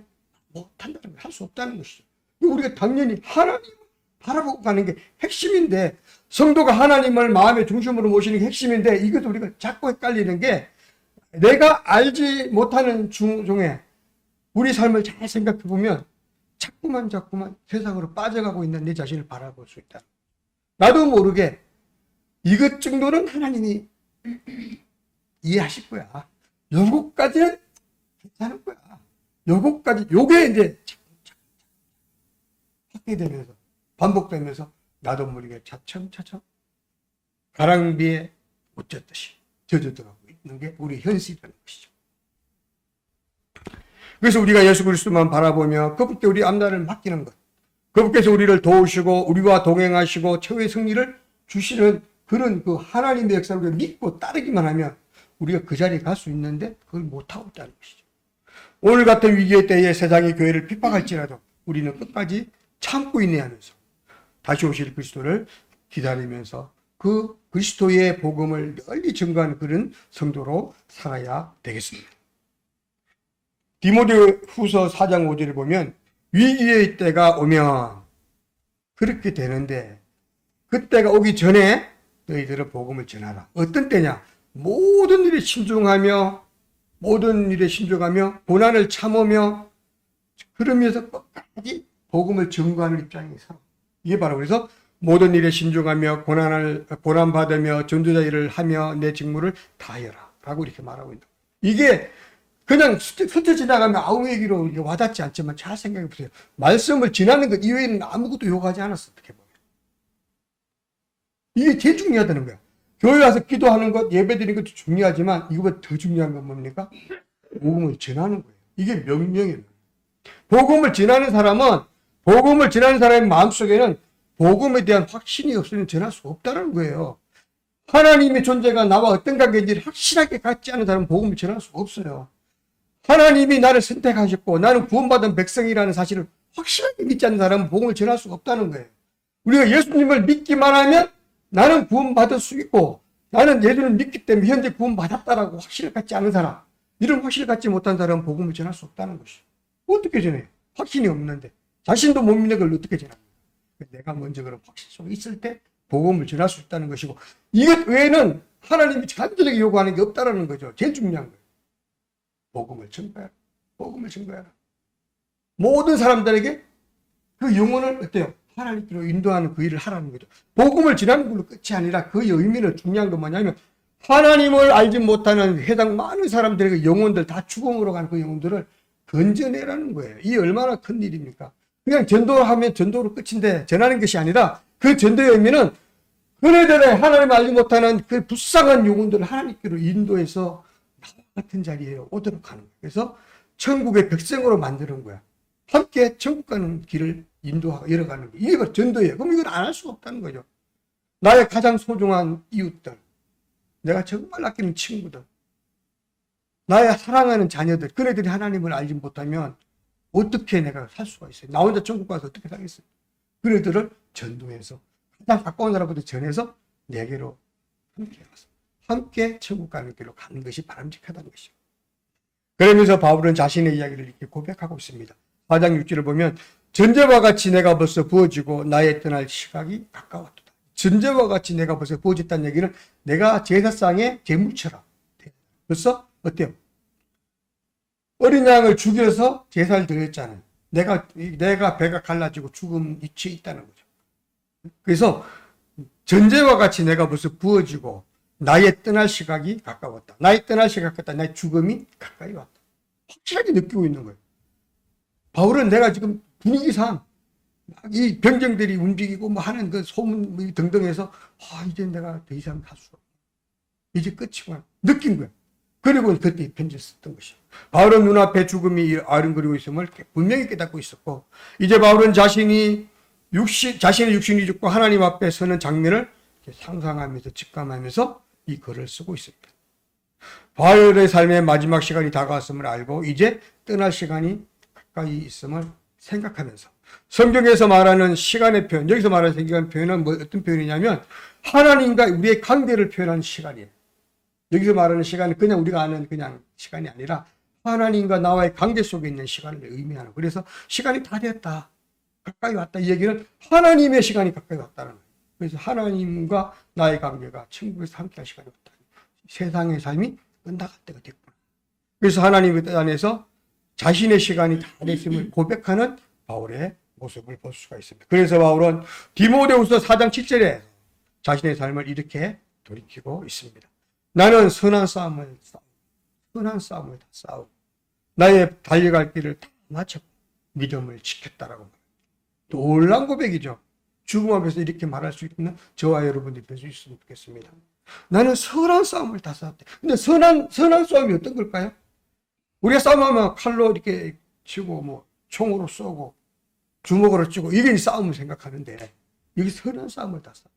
못한다는 거예요. 할 수 없다는 것이죠. 우리가 당연히 하나님을 바라보고 가는 게 핵심인데, 성도가 하나님을 마음의 중심으로 모시는 게 핵심인데, 이것도 우리가 자꾸 헷갈리는 게, 내가 알지 못하는 중에 우리 삶을 잘 생각해 보면 자꾸만 세상으로 빠져가고 있는 내 자신을 바라볼 수 있다. 나도 모르게 이것 정도는 하나님이 이해하실 거야. 요것까지는 괜찮을 거야. 요것까지, 요게 이제 확대되면서, 반복되면서 나도 모르게 차츰 가랑비에 못 젖듯이 젖어들어가고 있는 게 우리 현실이라는 것이죠. 그래서 우리가 예수 그리스도만 바라보며 그분께 우리 앞날을 맡기는 것, 그분께서 우리를 도우시고 우리와 동행하시고 최후의 승리를 주시는 그런 그 하나님의 역사를 우리가 믿고 따르기만 하면 우리가 그 자리에 갈 수 있는데 그걸 못하고 있다는 것이죠. 오늘 같은 위기의 때에 세상이 교회를 핍박할지라도 우리는 끝까지 참고 인내하면서 다시 오실 그리스도를 기다리면서 그 그리스도의 복음을 널리 증거하는 그런 성도로 살아야 되겠습니다. 디모데후서 4장 5절을 보면 위기의 때가 오면 그렇게 되는데 그때가 오기 전에 너희들은 복음을 전하라. 어떤 때냐? 모든 일에 신중하며 고난을 참으며 그러면서 끝까지 복음을 증거하는 입장에서, 이게 바로 그래서 모든 일에 신중하며 고난받으며 전도자 일을 하며 내 직무를 다하여라 라고 이렇게 말하고 있다. 이게 그냥 스쳐 지나가면 아무 얘기로 와닿지 않지만 잘 생각해 보세요. 말씀을 지나는 것 이외에는 아무것도 요구하지 않았어. 어떻게 보면 이게 제일 중요하다는 거야. 교회 와서 기도하는 것, 예배 드리는 것도 중요하지만 이거보다 더 중요한 건 뭡니까? 복음을 전하는 거예요. 이게 명령이에요. 복음을 전하는 사람의 마음속에는 복음에 대한 확신이 없으면 전할 수 없다는 거예요. 하나님의 존재가 나와 어떤 관계인지를 확실하게 갖지 않은 사람은 복음을 전할 수 없어요. 하나님이 나를 선택하셨고 나는 구원받은 백성이라는 사실을 확실하게 믿지 않는 사람은 복음을 전할 수 없다는 거예요. 우리가 예수님을 믿기만 하면 나는 구원받을 수 있고 나는 예수님을 믿기 때문에 현재 구원받았다라고 확신을 갖지 않은 사람, 이런 확신을 갖지 못한 사람은 복음을 전할 수 없다는 것이죠. 어떻게 전해요? 확신이 없는데 자신도 못 믿는 걸 어떻게 전합니까? 내가 먼저 그런 확신 속에 있을 때 복음을 전할 수 있다는 것이고, 이것 외에는 하나님이 간절하게 요구하는 게 없다라는 거죠. 제일 중요한 거예요. 복음을 증거해라. 복음을 증거해라. 모든 사람들에게 그 영혼을 어때요? 하나님께로 인도하는 그 일을 하라는 거죠. 복음을 전하는 걸로 끝이 아니라 그 의미는 중요한 건 뭐냐면 하나님을 알지 못하는 해당 많은 사람들에게 영혼들 다 죽음으로 가는 그 영혼들을 건져내라는 거예요. 이 얼마나 큰 일입니까? 그냥 전도하면 전도로 끝인데 전하는 것이 아니라 그 전도의 의미는 그네들의 하나님을 알지 못하는 그 불쌍한 영혼들을 하나님께로 인도해서 나와 같은 자리에 오도록 하는 거예요. 그래서 천국의 백성으로 만드는 거야. 함께 천국 가는 길을 인도하고 열어가는 거예요. 이게 바로 전도예요. 그럼 이걸 안 할 수가 없다는 거죠. 나의 가장 소중한 이웃들, 내가 정말 아끼는 친구들, 나의 사랑하는 자녀들, 그네들이 하나님을 알지 못하면 어떻게 내가 살 수가 있어요? 나 혼자 천국 가서 어떻게 살겠어요? 그네들을 전도해서 가장 가까운 사람부터 전해서 내게로 함께 가서 함께 천국 가는 길로 가는 것이 바람직하다는 것이죠. 그러면서 바울은 자신의 이야기를 이렇게 고백하고 있습니다. 4장 6절을 보면 전제와 같이 내가 벌써 부어지고 나의 떠날 시각이 가까웠다. 전제와 같이 내가 벌써 부어졌다는 얘기는 내가 제사상의 제물처럼 벌써 어때요? 어린 양을 죽여서 제사를 드렸잖아요. 내가 배가 갈라지고 죽음 위치에 있다는 거죠. 그래서 전제와 같이 내가 벌써 부어지고 나의 떠날 시각이 가까웠다. 나의 떠날 시각 같다. 나의 죽음이 가까이 왔다. 확실하게 느끼고 있는 거예요. 바울은 내가 지금 분위기상 이 병정들이 움직이고 뭐 하는 그 소문 등등해서 이제 내가 더 이상 갈 수가 없다. 이제 끝이구나. 느낀 거야. 그리고 그때 편지를 썼던 것이요. 바울은 눈앞에 죽음이 아른거리고 있음을 분명히 깨닫고 있었고, 이제 바울은 자신의 육신이 죽고 하나님 앞에 서는 장면을 상상하면서 직감하면서 이 글을 쓰고 있습니다. 바울의 삶의 마지막 시간이 다가왔음을 알고 이제 떠날 시간이 가까이 있음을 생각하면서, 성경에서 말하는 시간의 표현, 여기서 말하는 시간 표현은 어떤 표현이냐면 하나님과 우리의 관계를 표현하는 시간이에요. 여기서 말하는 시간은 그냥 우리가 아는 그냥 시간이 아니라 하나님과 나와의 관계 속에 있는 시간을 의미하는. 그래서 시간이 다 됐다, 가까이 왔다, 이 얘기는 하나님의 시간이 가까이 왔다는 거예요. 그래서 하나님과 나의 관계가 천국에서 함께할 시간이 왔다. 세상의 삶이 끝나갈 때가 됐구나. 그래서 하나님의 뜻 안에서 자신의 시간이 다 됐음을 고백하는 바울의 모습을 볼 수가 있습니다. 그래서 바울은 디모데후서 4장 7절에 자신의 삶을 이렇게 돌이키고 있습니다. 나는 선한 싸움을 다 싸우고 나의 달려갈 길을 다 마쳤고 믿음을 지켰다라고 말합니다. 놀라운 고백이죠. 죽음 앞에서 이렇게 말할 수 있는 저와 여러분들이 될 수 있으면 좋겠습니다. 나는 선한 싸움을 다 싸웠대. 근데 선한 싸움이 어떤 걸까요? 우리가 싸움하면 칼로 이렇게 치고 뭐 총으로 쏘고 주먹으로 치고 이게 싸움을 생각하는데, 여기 선한 싸움을 다 싸워.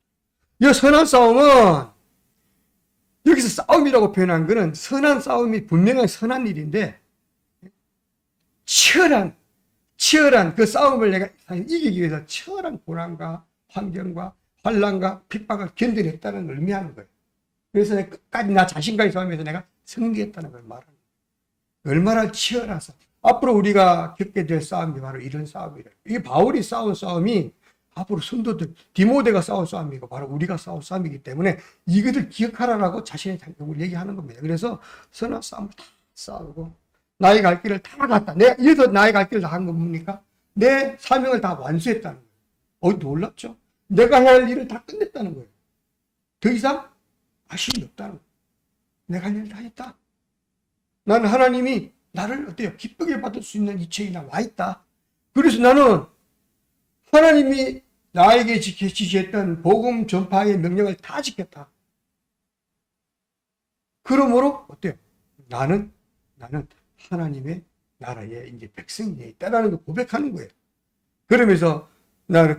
이 선한 싸움은 여기서 싸움이라고 표현한 거는 선한 싸움이 분명히 선한 일인데, 치열한 그 싸움을 내가 이기기 위해서 치열한 고난과 환경과 환난과 핍박을 견뎌냈다는 걸 의미하는 거예요. 그래서 내가 끝까지 나 자신과의 싸움에서 내가 승리했다는 걸 말하는 거예요. 얼마나 치열한 싸움. 앞으로 우리가 겪게 될 싸움이 바로 이런 싸움이래요. 이게 바울이 싸운 싸움이 앞으로 성도들, 디모데가 싸운 싸움이고 바로 우리가 싸운 싸움이기 때문에 이것을 기억하라라고 자신의 장점을 얘기하는 겁니다. 그래서 선한 싸움을 다 싸우고 나의 갈 길을 다 갔다. 내가 이래서 나의 갈 길을 다 한 건 뭡니까? 내 사명을 다 완수했다는 거예요. 놀랍죠? 내가 해야 할 일을 다 끝냈다는 거예요. 더 이상 아쉬움이 없다는 거예요. 내가 할 일을 다 했다. 나는 하나님이 나를 어때요? 기쁘게 받을 수 있는 이체에 나 와 있다. 그래서 나는 하나님이 나에게 지시했던 복음 전파의 명령을 다 지켰다. 그러므로 어때요? 나는 하나님의 나라에 이제 백성이 되어 있다라는 걸 고백하는 거예요. 그러면서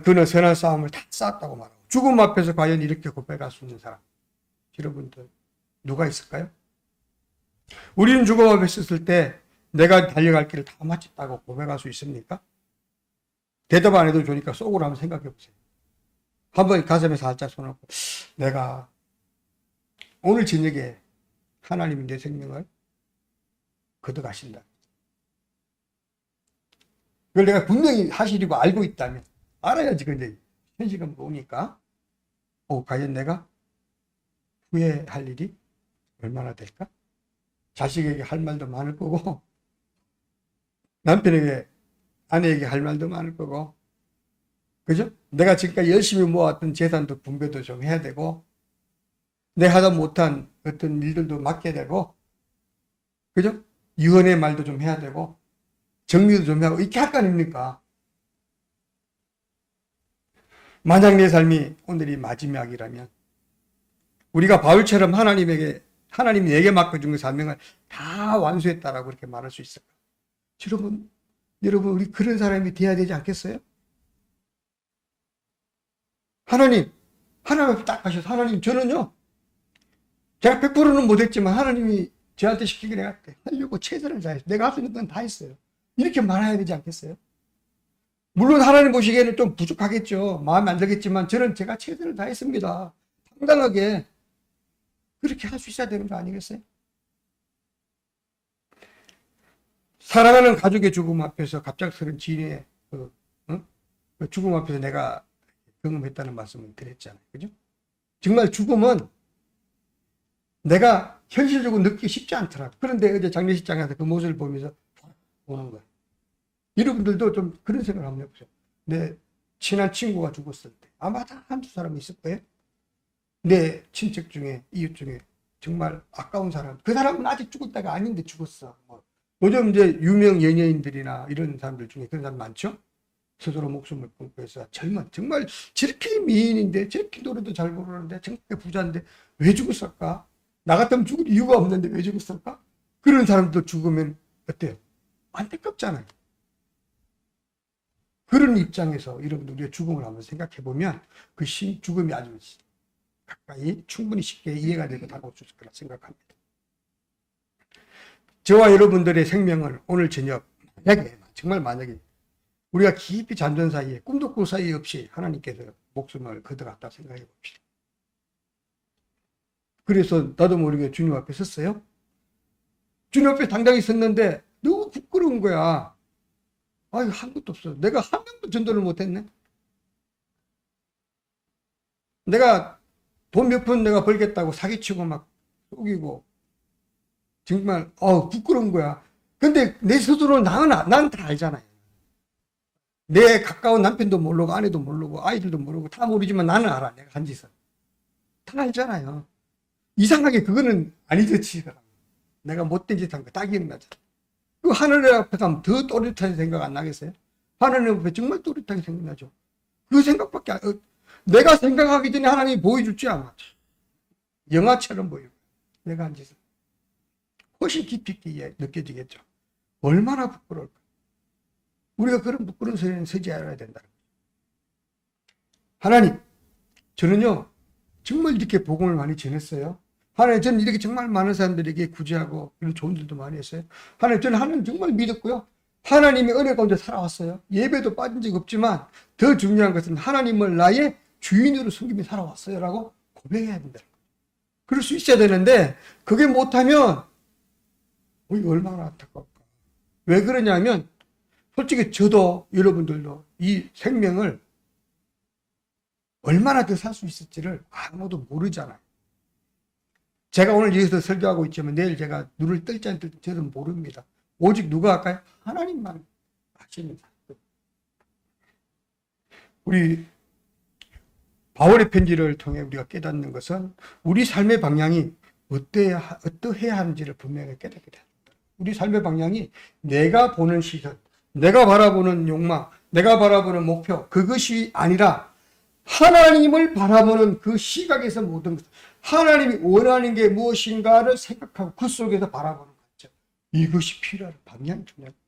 그는 선한 싸움을 다 쌓았다고 말하고, 죽음 앞에서 과연 이렇게 고백할 수 있는 사람, 여러분들 누가 있을까요? 우리는 죽음 앞에 있을 때 내가 달려갈 길을 다 마쳤다고 고백할 수 있습니까? 대답 안 해도 좋으니까 속으로 한번 생각해 보세요. 한번 가슴에 살짝 손을 얹고, 내가 오늘 저녁에 하나님이 내 생명을 걷어가신다. 그걸 내가 분명히 사실이고 알고 있다면, 알아야지. 근데 현실은 오니까 과연 내가 후회할 일이 얼마나 될까? 자식에게 할 말도 많을 거고, 남편에게, 아내에게 할 말도 많을 거고, 그죠? 내가 지금까지 열심히 모았던 재산도 분배도 좀 해야 되고, 내가 하다 못한 어떤 일들도 맡게 되고, 그죠? 유언의 말도 좀 해야 되고, 정리도 좀 하고, 이렇게 할 거 아닙니까? 만약 내 삶이 오늘이 마지막이라면, 우리가 바울처럼 하나님이 내게 맡겨준 그 사명을 다 완수했다라고 이렇게 말할 수 있을까? 여러분, 우리 그런 사람이 돼야 되지 않겠어요? 하나님 앞에 딱 가셔서, 하나님, 저는요, 제가 100%는 못했지만 하나님이 저한테 시키기 내가 하려고 최선을 다했어요. 내가 할 수 있는 건 다 했어요. 이렇게 말해야 되지 않겠어요? 물론 하나님 보시기에는 좀 부족하겠죠. 마음에 안 들겠지만 저는 제가 최선을 다했습니다. 당당하게 그렇게 할 수 있어야 되는 거 아니겠어요? 사랑하는 가족의 죽음 앞에서 갑작스런 지인의 그 죽음 앞에서 내가 경험했다는 말씀을 드렸잖아요. 그죠? 정말 죽음은 내가 현실적으로 느끼기 쉽지 않더라고요. 그런데 어제 장례식장에서 그 모습을 보면서 보는 거예요. 여러분들도 좀 그런 생각을 한번 해보세요. 내 친한 친구가 죽었을 때 아마 다 한두 사람이 있을 거예요. 내 친척 중에, 이웃 중에 정말 아까운 사람, 그 사람은 아직 죽을 때가 아닌데 죽었어. 요즘 이제 유명 연예인들이나 이런 사람들 중에 그런 사람 많죠? 스스로 목숨을 끊고 해서 정말 저렇게 미인인데, 저렇게 노래도 잘 부르는데, 저렇게 부자인데 왜 죽었을까? 나 같으면 죽을 이유가 없는데 왜 죽었을까? 그런 사람도 죽으면 어때요? 안타깝잖아요. 그런 입장에서 여러분들 우리가 죽음을 한번 생각해 보면 그 죽음이 아주 가까이 충분히 쉽게 이해가 되고 다가올 수 있을 거라 생각합니다. 저와 여러분들의 생명을 오늘 저녁 만약에 정말 만약에 우리가 깊이 잠든 사이에 꿈도 꿀 사이 없이 하나님께서 목숨을 걷어갔다 생각해 봅시다. 그래서 나도 모르게 주님 앞에 섰어요. 주님 앞에 당당히 섰는데 너무 부끄러운 거야. 아유, 한 것도 없어. 내가 한 명도 전도를 못했네. 내가 돈 몇 푼 내가 벌겠다고 사기치고 막 속이고 정말 부끄러운 거야. 근데 내 스스로 난 다 알잖아요. 내 가까운 남편도 모르고 아내도 모르고 아이들도 모르고 다 모르지만 나는 알아. 내가 한 짓은. 다 알잖아요. 이상하게 그거는 아니죠. 내가 못된 짓 한 거 다 기억나잖아. 그 하늘 앞에 가면 더 또렷하게 생각 안 나겠어요? 하나님 앞에 정말 또렷하게 생각나죠. 그 생각밖에 내가 생각하기 전에 하나님이 보여줄지 아마 영화처럼 보여요. 내가 한 짓은 훨씬 깊이 있게 느껴지겠죠. 얼마나 부끄러울까. 우리가 그런 부끄러운 소리는 서지 않아야 된다. 하나님, 저는요 정말 이렇게 복음을 많이 전했어요. 하나님, 저는 이렇게 정말 많은 사람들에게 구제하고 이런 좋은 일도 많이 했어요. 하나님, 저는 하나님 정말 믿었고요. 하나님의 은혜 가운데 살아왔어요. 예배도 빠진 적 없지만 더 중요한 것은 하나님을 나의 주인으로 섬기며 살아왔어요. 라고 고백해야 된다. 그럴 수 있어야 되는데 그게 못하면 얼마나 안타까울까. 왜 그러냐면 솔직히 저도 여러분들도 이 생명을 얼마나 더 살 수 있을지를 아무도 모르잖아요. 제가 오늘 여기서 설교하고 있지만 내일 제가 눈을 뜰지 안 뜰지 저는 모릅니다. 오직 누가 할까요? 하나님만 아십니다. 우리 바울의 편지를 통해 우리가 깨닫는 것은 우리 삶의 방향이 어떠해야 하는지를 분명히 깨닫게 됩니다. 우리 삶의 방향이 내가 보는 시선, 내가 바라보는 욕망, 내가 바라보는 목표, 그것이 아니라 하나님을 바라보는 그 시각에서 모든 것, 하나님이 원하는 게 무엇인가를 생각하고 그 속에서 바라보는 거죠. 이것이 필요한 방향이 중요합니다.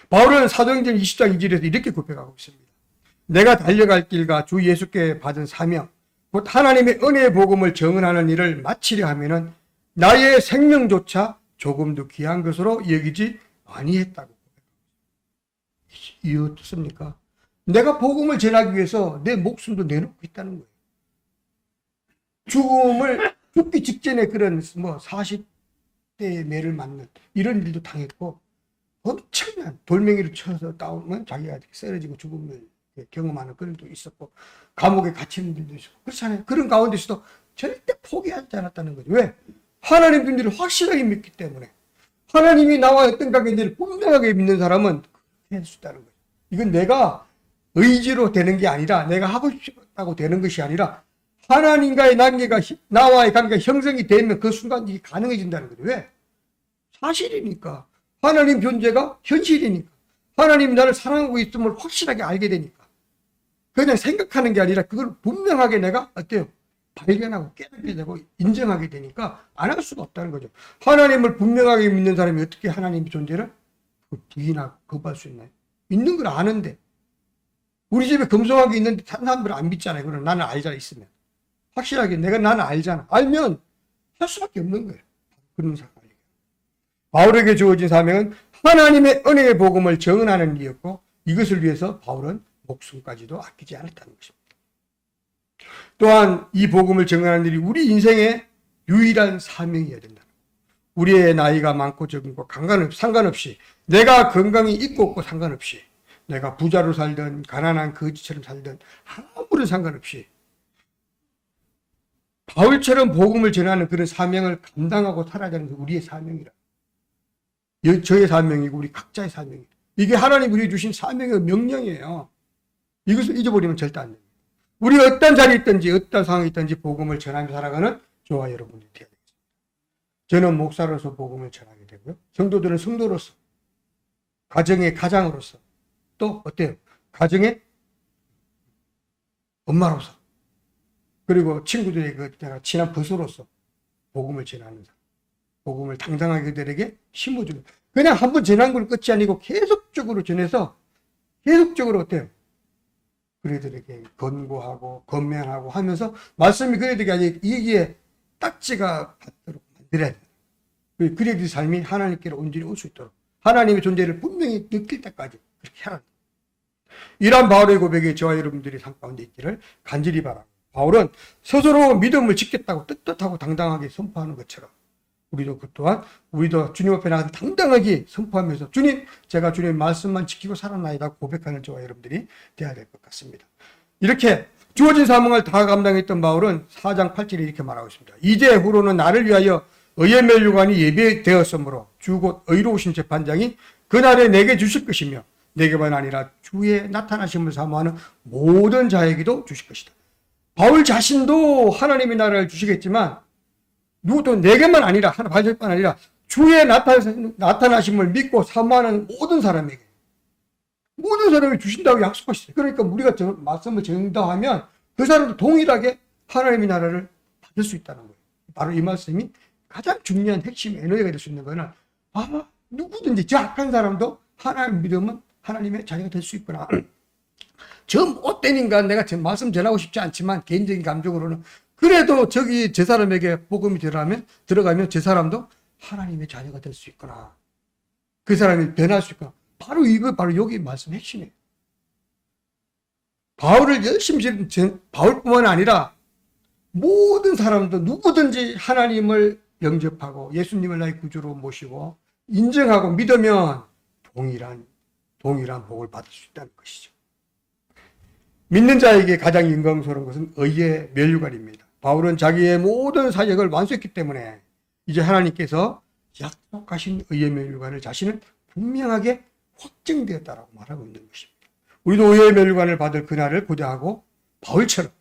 바울은 사도행전 20장 2절에서 이렇게 고백하고 있습니다. 내가 달려갈 길과 주 예수께 받은 사명, 곧 하나님의 은혜의 복음을 증언하는 일을 마치려 하면은 나의 생명조차 조금도 귀한 것으로 여기지 아니했다고. 이 어떻습니까? 내가 복음을 전하기 위해서 내 목숨도 내놓고 있다는 거예요. 죽기 직전에 그런 40대의 매를 맞는 이런 일도 당했고 엄청난 돌멩이를 쳐서 따오면 자기가 쓰러지고 죽음을 경험하는 그런 일도 있었고 감옥에 갇히는 일도 있었고 그렇잖아요. 그런 가운데서도 절대 포기하지 않았다는 거죠. 왜? 하나님 분들을 확실하게 믿기 때문에 하나님이 나와 어떤 관계인지를 분명하게 믿는 사람은 그렇게 할 수 있다는 거예요. 이건 내가 의지로 되는 게 아니라 내가 하고 싶다고 되는 것이 아니라 하나님과의 관계가 나와의 관계가 형성이 되면 그 순간 이게 가능해진다는 거죠. 왜? 사실이니까. 하나님 존재가 현실이니까. 하나님이 나를 사랑하고 있음을 확실하게 알게 되니까. 그냥 생각하는 게 아니라 그걸 분명하게 내가 어때요? 발견하고 깨닫게 되고 인정하게 되니까 안 할 수가 없다는 거죠. 하나님을 분명하게 믿는 사람이 어떻게 하나님의 존재를 부인하고 거부할 수 있나요? 있는 걸 아는데. 우리 집에 금송아지 있는데 다른 사람들은 안 믿잖아요. 그럼 나는 알잖아, 있으면. 확실하게 나는 알잖아. 알면 할 수밖에 없는 거예요. 그런 상황이에요. 바울에게 주어진 사명은 하나님의 은혜의 복음을 증언하는 일이었고 이것을 위해서 바울은 목숨까지도 아끼지 않았다는 것입니다. 또한 이 복음을 증언하는 일이 우리 인생의 유일한 사명이어야 된다. 우리의 나이가 많고 적은 것 상관없이 내가 건강이 있고 없고 상관없이 내가 부자로 살든 가난한 거지처럼 살든 아무런 상관없이 바울처럼 복음을 전하는 그런 사명을 감당하고 살아야 되는 게 우리의 사명이라. 저의 사명이고 우리 각자의 사명이에요. 이게 하나님 우리에게 주신 사명의 명령이에요. 이것을 잊어버리면 절대 안 됩니다. 우리 어떤 자리에 있든지 어떤 상황에 있든지 복음을 전하며 살아가는 저와 여러분들이 되어야 되겠습니다. 저는 목사로서 복음을 전하게 되고요. 성도들은 성도로서 가정의 가장으로서 또 어때요? 가정의 엄마로서 그리고 친구들의 내가 친한 버스로서 복음을 전하는 사람, 복음을 당당하게 그들에게 심어주는, 그냥 한번 전한 걸 끝이 아니고 계속적으로 전해서 계속적으로 어때요? 그들에게 권고하고 건면하고 하면서 말씀이 그들에게 아직 이기에 딱지가 받도록 만들어야 돼요. 그들의 삶이 하나님께로 온전히 올 수 있도록 하나님의 존재를 분명히 느낄 때까지 그렇게 해야 합니다. 이러한 바울의 고백이 저와 여러분들이 삶 가운데 있기를 간절히 바랍니다. 바울은 스스로 믿음을 지켰다고 떳떳하고 당당하게 선포하는 것처럼 우리도 그 또한 우리도 주님 앞에 나가서 당당하게 선포하면서 주님, 제가 주님의 말씀만 지키고 살아나이다 고백하는 저와 여러분들이 되어야 될 것 같습니다. 이렇게 주어진 사명을 다 감당했던 바울은 4장 8절에 이렇게 말하고 있습니다. 이제 후로는 나를 위하여 의의 멸류관이 예비되었으므로 주 곧 의로우신 재판장이 그날에 내게 주실 것이며 내게만 아니라 주의 나타나심을 사모하는 모든 자에게도 주실 것이다. 바울 자신도 하나님의 나라를 주시겠지만 누구도 내게만 아니라 바울뿐만 아니라 주의 나타나심을 믿고 사모하는 모든 사람에게 주신다고 약속하셨어요. 그러니까 우리가 말씀을 전도하면 그 사람도 동일하게 하나님의 나라를 받을 수 있다는 거예요. 바로 이 말씀이 가장 중요한 핵심 에너지가 될 수 있는 거는 누구든지 저 악한 사람도 하나님 믿으면 하나님의 자녀가 될 수 있구나. 저 못된 인간 내가 지금 말씀 전하고 싶지 않지만 개인적인 감정으로는 그래도 저 사람에게 복음이 들어가면 저 사람도 하나님의 자녀가 될 수 있구나. 그 사람이 변할 수 있구나. 바로 여기 말씀 핵심이에요. 바울을 열심히 바울뿐만 아니라 모든 사람도 누구든지 하나님을 영접하고 예수님을 나의 구주로 모시고 인정하고 믿으면 동일한 복을 받을 수 있다는 것이죠. 믿는 자에게 가장 영광스러운 것은 의의 멸류관입니다. 바울은 자기의 모든 사역을 완수했기 때문에 이제 하나님께서 약속하신 의의 멸류관을 자신은 분명하게 확증되었다라고 말하고 있는 것입니다. 우리도 의의 멸류관을 받을 그날을 고대하고 바울처럼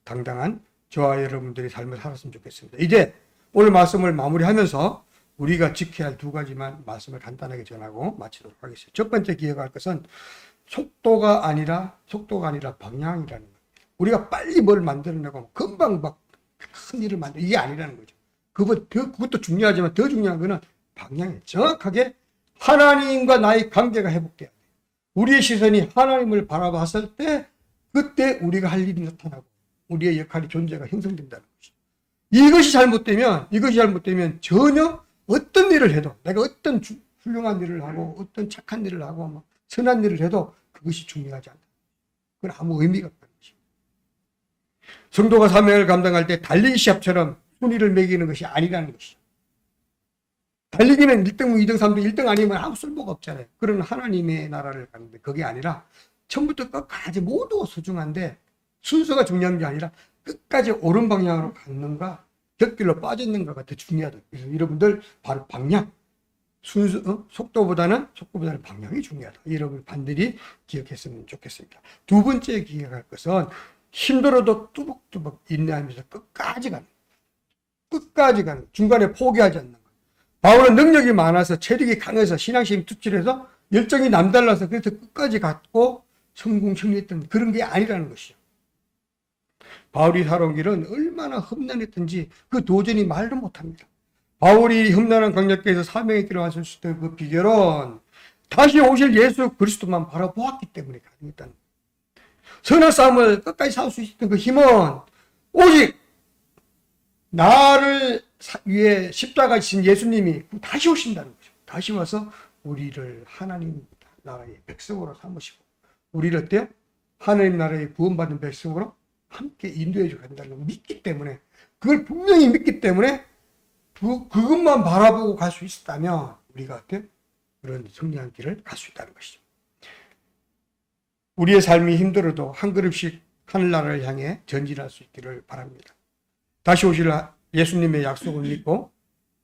당당한 저와 여러분들의 삶을 살았으면 좋겠습니다. 이제 오늘 말씀을 마무리하면서 우리가 지켜야 할 두 가지만 말씀을 간단하게 전하고 마치도록 하겠습니다. 첫 번째 기억할 것은 속도가 아니라 방향이라는 거예요. 우리가 빨리 뭘 만들어내고 금방 막 큰 일을 이게 아니라는 거죠. 그것도 중요하지만 더 중요한 거는 방향이 정확하게 하나님과 나의 관계가 회복돼야 돼요. 우리의 시선이 하나님을 바라봤을 때 그때 우리가 할 일이 나타나고 우리의 역할이 존재가 형성된다는 것이죠. 이것이 잘못되면 전혀 어떤 일을 해도 내가 어떤 훌륭한 일을 하고 어떤 착한 일을 하고 선한 일을 해도 그것이 중요하지 않다. 그건 아무 의미가 없다는 것입니다. 성도가 사명을 감당할 때 달리기 시합처럼 순위를 매기는 것이 아니라는 것이죠. 달리기는 1등, 2등, 3등, 1등 아니면 아무 쓸모가 없잖아요. 그런 하나님의 나라를 가는데 그게 아니라 처음부터 끝까지 모두 소중한데 순서가 중요한 게 아니라 끝까지 옳은 방향으로 갔는가 곁길로 빠졌는가가 더 중요하다. 그래서 여러분들 바로 방향, 속도보다는 방향이 중요하다. 여러분 반드시 기억했으면 좋겠습니다. 두 번째 기억할 것은 힘들어도 뚜벅뚜벅 인내하면서 끝까지 가는 중간에 포기하지 않는 것. 바울은 능력이 많아서 체력이 강해서 신앙심이 투철해서 열정이 남달라서 그래서 끝까지 갔고 성공했던 그런 게 아니라는 것이죠. 바울이 살아온 길은 얼마나 험난했던지 그 도전이 말도 못합니다. 바울이 험난한 광야길에서 사명의 길을 왔을 때 그 비결은 다시 오실 예수 그리스도만 바라보았기 때문에 가능했다는 거예요. 선한 싸움을 끝까지 싸울 수 있었던 그 힘은 오직 나를 위해 십자가 지신 예수님이 다시 오신다는 거죠. 다시 와서 우리를 하나님 나라의 백성으로 삼으시고 우리를 어때요? 하나님 나라의 구원받은 백성으로 함께 인도해 주고 간다는 걸 믿기 때문에 그걸 분명히 믿기 때문에 그것만 바라보고 갈 수 있었다면 우리가 어때요? 그런 승리한 길을 갈 수 있다는 것이죠. 우리의 삶이 힘들어도 한 걸음씩 하늘나라를 향해 전진할 수 있기를 바랍니다. 다시 오실 예수님의 약속을 믿고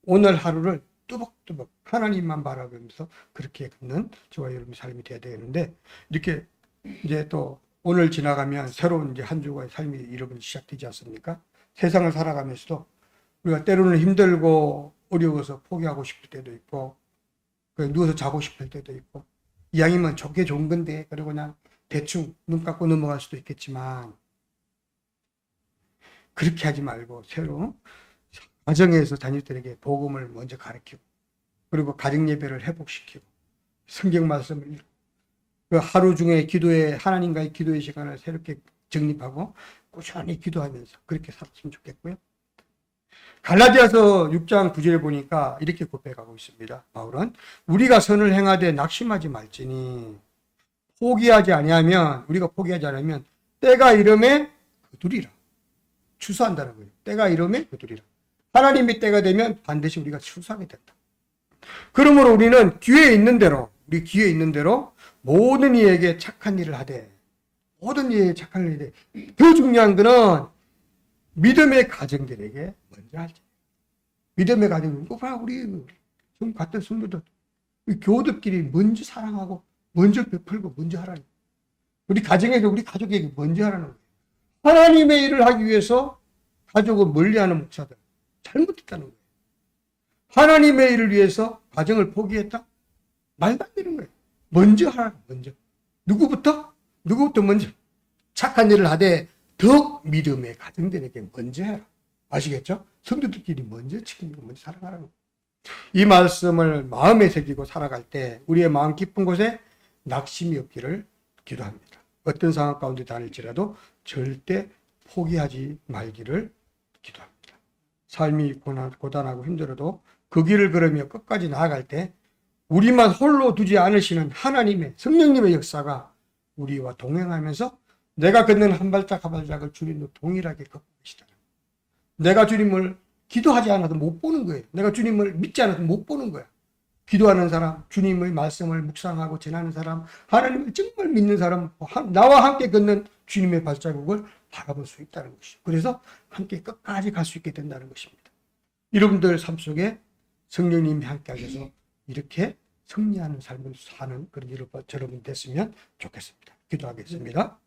오늘 하루를 뚜벅뚜벅 하나님만 바라보면서 그렇게 걷는 저와 여러분의 삶이 되어야 되는데 이렇게 이제 또 오늘 지나가면 새로운 이제 한 주의 삶이 여러분이 시작되지 않습니까? 세상을 살아가면서도 우리가 때로는 힘들고 어려워서 포기하고 싶을 때도 있고 누워서 자고 싶을 때도 있고 이왕이면 좋게 좋은 건데 그리고 그냥 대충 눈 감고 넘어갈 수도 있겠지만 그렇게 하지 말고 새로 가정에서 자녀들에게 복음을 먼저 가르치고 그리고 가정 예배를 회복시키고 성경 말씀을 읽고 그 하루 중에 기도에 하나님과의 기도의 시간을 새롭게 정립하고 꾸준히 기도하면서 그렇게 살았으면 좋겠고요. 갈라디아서 6장 9절에 보니까 이렇게 고백하고 있습니다. 바울은 우리가 선을 행하되 낙심하지 말지니 포기하지 아니하면 우리가 포기하지 않으면 때가 이름에 거두리라. 추수한다는 거예요. 때가 이름에 거두리라. 하나님의 때가 되면 반드시 우리가 추수하게 된다. 그러므로 우리는 기회에 있는 대로 우리 기회에 있는 대로 모든 이에게 착한 일을 하되 모든 이에게 착한 일을 하되 더 중요한 거는 믿음의 가정들에게 먼저 하지. 믿음의 가정, 우리 지금 같은 성도들, 교우들끼리 먼저 사랑하고, 먼저 베풀고, 먼저 하라는 거예요. 우리 가정에서 우리 가족에게 먼저 하라는 거예요. 하나님의 일을 하기 위해서 가족을 멀리하는 목사들, 잘못했다는 거예요. 하나님의 일을 위해서 가정을 포기했다? 말도 안 되는 거예요. 먼저 하라, 먼저. 누구부터 먼저. 착한 일을 하되, 더욱 믿음의 가정들에게 먼저 해라. 아시겠죠? 성도들끼리 먼저 지키고 먼저 사랑하라는 거예요. 이 말씀을 마음에 새기고 살아갈 때 우리의 마음 깊은 곳에 낙심이 없기를 기도합니다. 어떤 상황 가운데 다닐지라도 절대 포기하지 말기를 기도합니다. 삶이 고단하고 힘들어도 그 길을 걸으며 끝까지 나아갈 때 우리만 홀로 두지 않으시는 하나님의 성령님의 역사가 우리와 동행하면서 내가 걷는 한 발짝 한 발짝을 주님도 동일하게 걷고 계시다는 거예요. 내가 주님을 기도하지 않아도 못 보는 거예요. 내가 주님을 믿지 않아도 못 보는 거야. 기도하는 사람, 주님의 말씀을 묵상하고 전하는 사람, 하나님을 정말 믿는 사람, 나와 함께 걷는 주님의 발자국을 바라볼 수 있다는 것이죠. 그래서 함께 끝까지 갈 수 있게 된다는 것입니다. 여러분들 삶 속에 성령님이 함께 하셔서 이렇게 승리하는 삶을 사는 그런 여러분 됐으면 좋겠습니다. 기도하겠습니다.